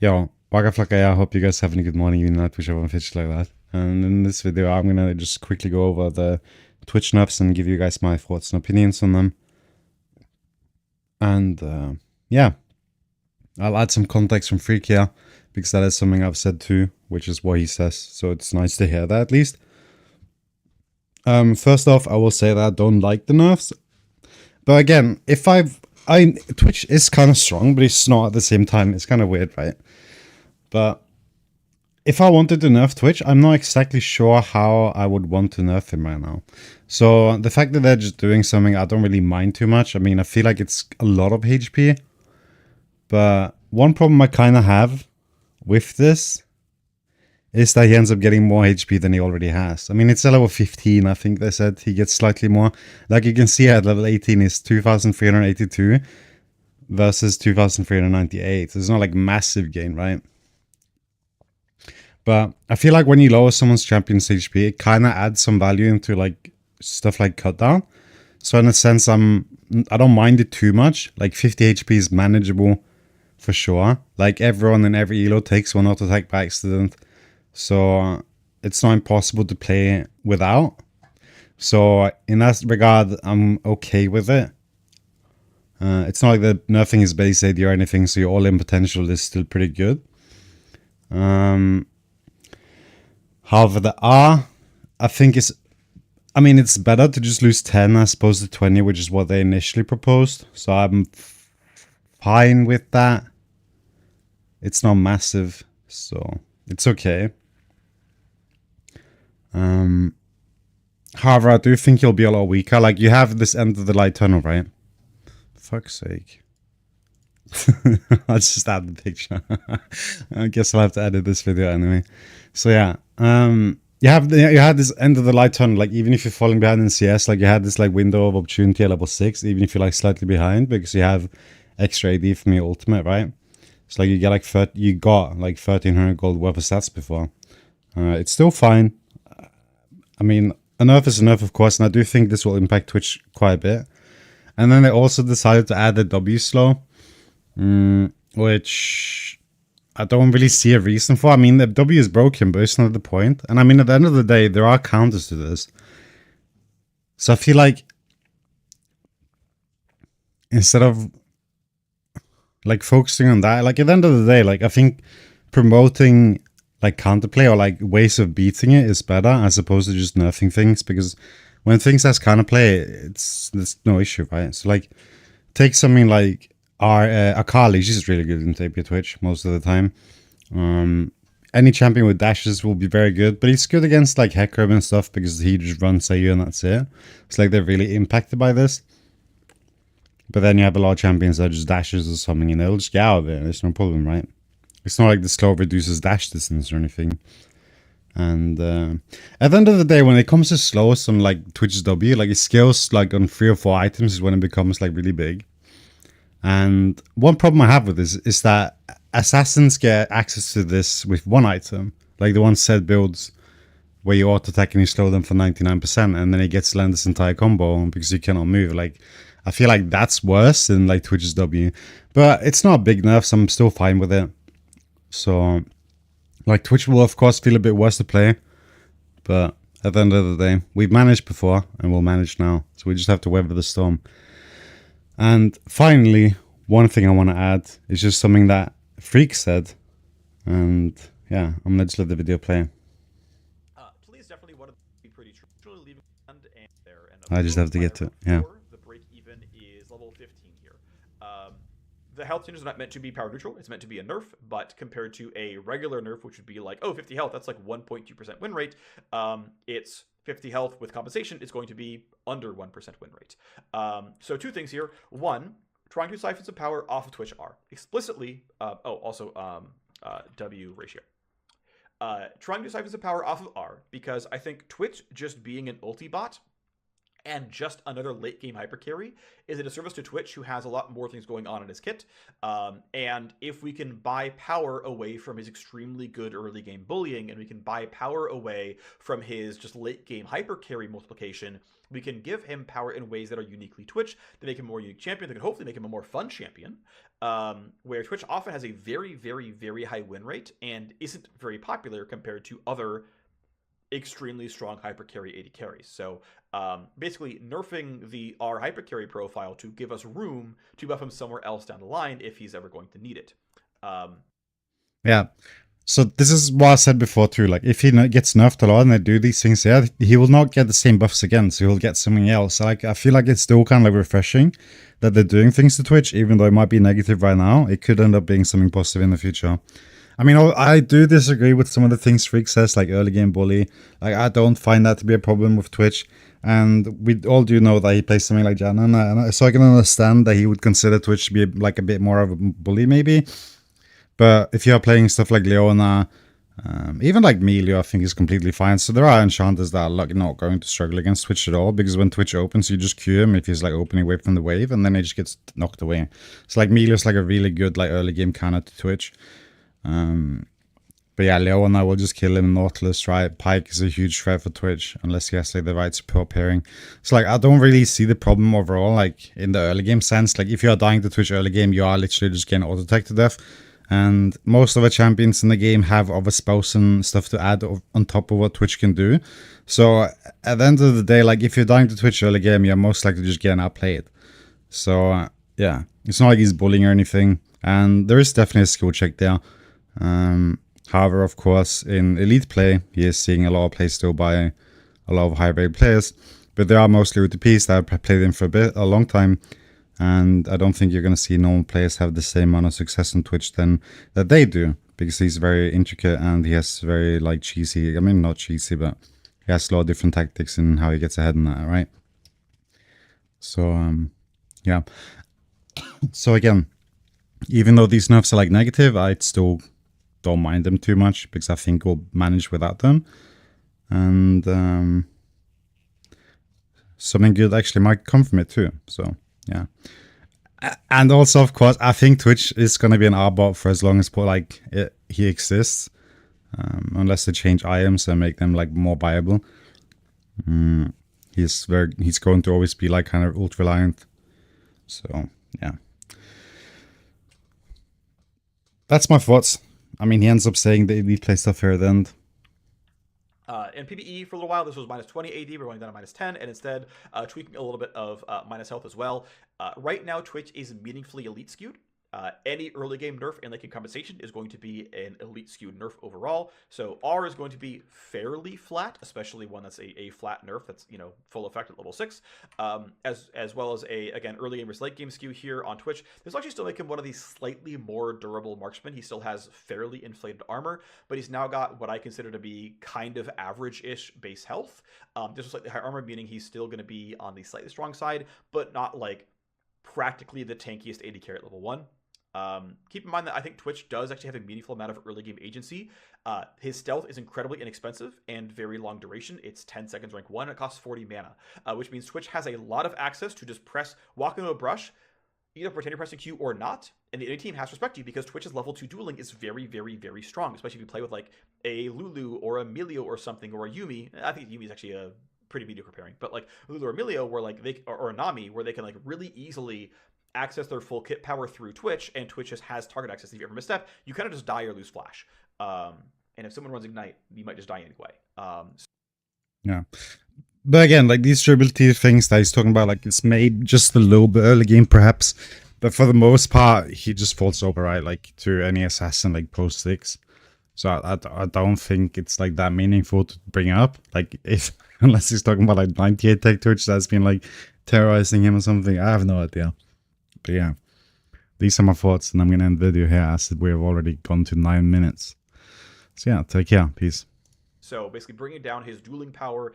Yo, Wackaflcka, I hope you guys having a good morning, even at whichever one fits like that. And in this video, I'm gonna just quickly go over the Twitch nerfs and give you guys my thoughts and opinions on them. And yeah, I'll add some context from Freak here, because that is something I've said too, which is what he says. So it's nice to hear that at least. First off, I will say that I don't like the nerfs. But again, if Twitch is kind of strong, but it's not at the same time. It's kind of weird, right? But if I wanted to nerf Twitch, I'm not exactly sure how I would want to nerf him right now. So the fact that they're just doing something, I don't really mind too much. I mean, I feel like it's a lot of HP. But one problem I kind of have with this is that he ends up getting more HP than he already has. I mean, it's a level 15, I think they said. He gets slightly more. Like you can see at level 18 is 2,382 versus 2,398. It's not like massive gain, right? But I feel like when you lower someone's champion's HP, it kind of adds some value into like stuff like cut down. So in a sense, I don't mind it too much. Like 50 HP is manageable for sure. Like everyone in every elo takes one auto attack by accident. So it's not impossible to play without. So in that regard, I'm okay with it. It's not like the nerfing is base AD or anything, so your all-in potential is still pretty good. However, the R, I think it's better to just lose 10 as opposed to 20, which is what they initially proposed. So I'm fine with that. It's not massive, so it's okay. However, I do think you'll be a lot weaker. Like, you have this end of the light tunnel, right? Fuck's sake. I'll just add the picture. I guess I'll have to edit this video anyway. So yeah, you had this end of the light tunnel. Like, even if you're falling behind in CS, like you had this like window of opportunity at level 6, even if you're like slightly behind, because you have extra AD from your ultimate, right? So like you got like 1,300 gold worth of stats before. It's still fine. I mean, a nerf is a nerf, of course, and I do think this will impact Twitch quite a bit. And then they also decided to add the W slow, which I don't really see a reason for. I mean, the W is broken, but it's not the point. And I mean, at the end of the day, there are counters to this. So I feel like instead of like focusing on that, like at the end of the day, like I think promoting like counterplay or like ways of beating it is better as opposed to just nerfing things, because when things has counterplay, there's no issue, right? So like take something like Akali. She's really good in TP Twitch most of the time. Any champion with dashes will be very good, but he's good against like Hecarim and stuff because he just runs at you and that's it. It's like they're really impacted by this. But then you have a lot of champions that just dashes or something and they'll just get out of it. There's no problem, right? It's not like the slow reduces dash distance or anything. And at the end of the day, when it comes to slow, some like Twitch's W, like it scales like on 3 or 4 items is when it becomes like really big. And one problem I have with this is that assassins get access to this with one item, like the one set builds where you auto attack and you slow them for 99%, and then it gets to land this entire combo because you cannot move. Like, I feel like that's worse than like Twitch's W, but it's not a big nerf, so I'm still fine with it. So, like, Twitch will of course feel a bit worse to play, but at the end of the day, we've managed before and we'll manage now. So we just have to weather the storm. And finally, one thing I want to add is just something that Freak said. And yeah, I'm gonna just let the video play. Please definitely want to be pretty true. Leaving and there. And I just have to get to it. Yeah. The break even is level 15 here. The health change is not meant to be power neutral. It's meant to be a nerf, but compared to a regular nerf, which would be like, oh, 50 health, that's like 1.2% win rate. It's 50 health with compensation is going to be under 1% win rate. So two things here. One, trying to siphon some power off of Twitch R. Explicitly, W ratio. Trying to siphon some power off of R, because I think Twitch just being an ulti bot and just another late game hyper carry is a disservice to Twitch, who has a lot more things going on in his kit. And if we can buy power away from his extremely good early game bullying, and we can buy power away from his just late game hyper carry multiplication, we can give him power in ways that are uniquely Twitch, that make him a more unique champion, that can hopefully make him a more fun champion. Where Twitch often has a very, very, very high win rate and isn't very popular compared to other extremely strong hyper carry AD carries. So basically nerfing the R hyper carry profile to give us room to buff him somewhere else down the line if he's ever going to need it. Yeah. So this is what I said before too. Like if he gets nerfed a lot and they do these things, yeah, he will not get the same buffs again. So he'll get something else. Like I feel like it's still kind of like refreshing that they're doing things to Twitch, even though it might be negative right now. It could end up being something positive in the future. I mean, I do disagree with some of the things Freak says, like early game bully. Like I don't find that to be a problem with Twitch. And we all do know that he plays something like Janan, and so I can understand that he would consider Twitch to be like a bit more of a bully, maybe. But if you're playing stuff like Leona, even like Melio, I think is completely fine. So there are enchanters that are like not going to struggle against Twitch at all, because when Twitch opens, you just queue him if he's like opening away from the wave, and then he just gets knocked away. So like Melio's like a really good like early game counter to Twitch. But yeah, Leona will just kill him. Nautilus, right? Pyke is a huge threat for Twitch unless he has like the right support pairing. So like I don't really see the problem overall, like in the early game sense. Like if you are dying to Twitch early game, you are literally just getting auto attack to death. And most of the champions in the game have other spells and stuff to add on top of what Twitch can do. So at the end of the day, like if you're dying to Twitch early game, you're most likely just getting outplayed. So yeah, it's not like he's bullying or anything. And there is definitely a skill check there. However, of course, in elite play, he is seeing a lot of play still by a lot of high-rated players. But there are mostly UTPs that have played him for a long time. And I don't think you're going to see normal players have the same amount of success on Twitch than that they do. Because he's very intricate and he has very like cheesy, I mean not cheesy, but he has a lot of different tactics in how he gets ahead in that, right? So, yeah. So again, even though these nerfs are like negative, I still don't mind them too much because I think we'll manage without them. And something good actually might come from it too. So yeah. And also, of course, I think Twitch is going to be an R-bot for as long as like he exists, unless they change items and make them like more viable. He's going to always be like kind of ult reliant. So yeah, that's my thoughts. I mean, he ends up saying the elite play stuff here at the end. In PvE for a little while, this was minus 20 AD. We're going down to minus 10, and instead tweaking a little bit of minus health as well. Right now, Twitch is meaningfully elite skewed. Any early game nerf and late game compensation is going to be an elite skewed nerf overall. So R is going to be fairly flat, especially one that's a flat nerf that's, you know, full effect at level 6. As well as again, early game versus late game skew here on Twitch. This will actually still make him one of these slightly more durable marksmen. He still has fairly inflated armor, but he's now got what I consider to be kind of average-ish base health. Just slightly higher armor, meaning he's still going to be on the slightly strong side, but not like practically the tankiest AD carry at level 1. Keep in mind that I think Twitch does actually have a meaningful amount of early game agency. His stealth is incredibly inexpensive and very long duration. It's 10 seconds rank 1. It costs 40 mana, which means Twitch has a lot of access to just walk into a brush, either pretend you're pressing Q or not, and the enemy team has to respect you because Twitch's level 2 dueling is very, very, very strong, especially if you play with like a Lulu or a Melio or something, or a Yumi. I think Yumi is actually a pretty mediocre pairing, but like Lulu or Melio, where like or Nami, where they can like really easily access their full kit power through Twitch, and Twitch just has target access. If you ever misstep, you kind of just die or lose flash. And if someone runs Ignite, you might just die anyway. Yeah. But again, like these durability things that he's talking about, like it's made just a little bit early game perhaps, but for the most part, he just falls over, right? Like to any assassin like post 6. So I don't think it's like that meaningful to bring up. Like if, unless he's talking about like 98 tech Twitch that's been like terrorizing him or something. I have no idea. But yeah, these are my thoughts, and I'm going to end the video here as we have already gone to 9 minutes. So yeah, take care. Peace. So basically bringing down his dueling power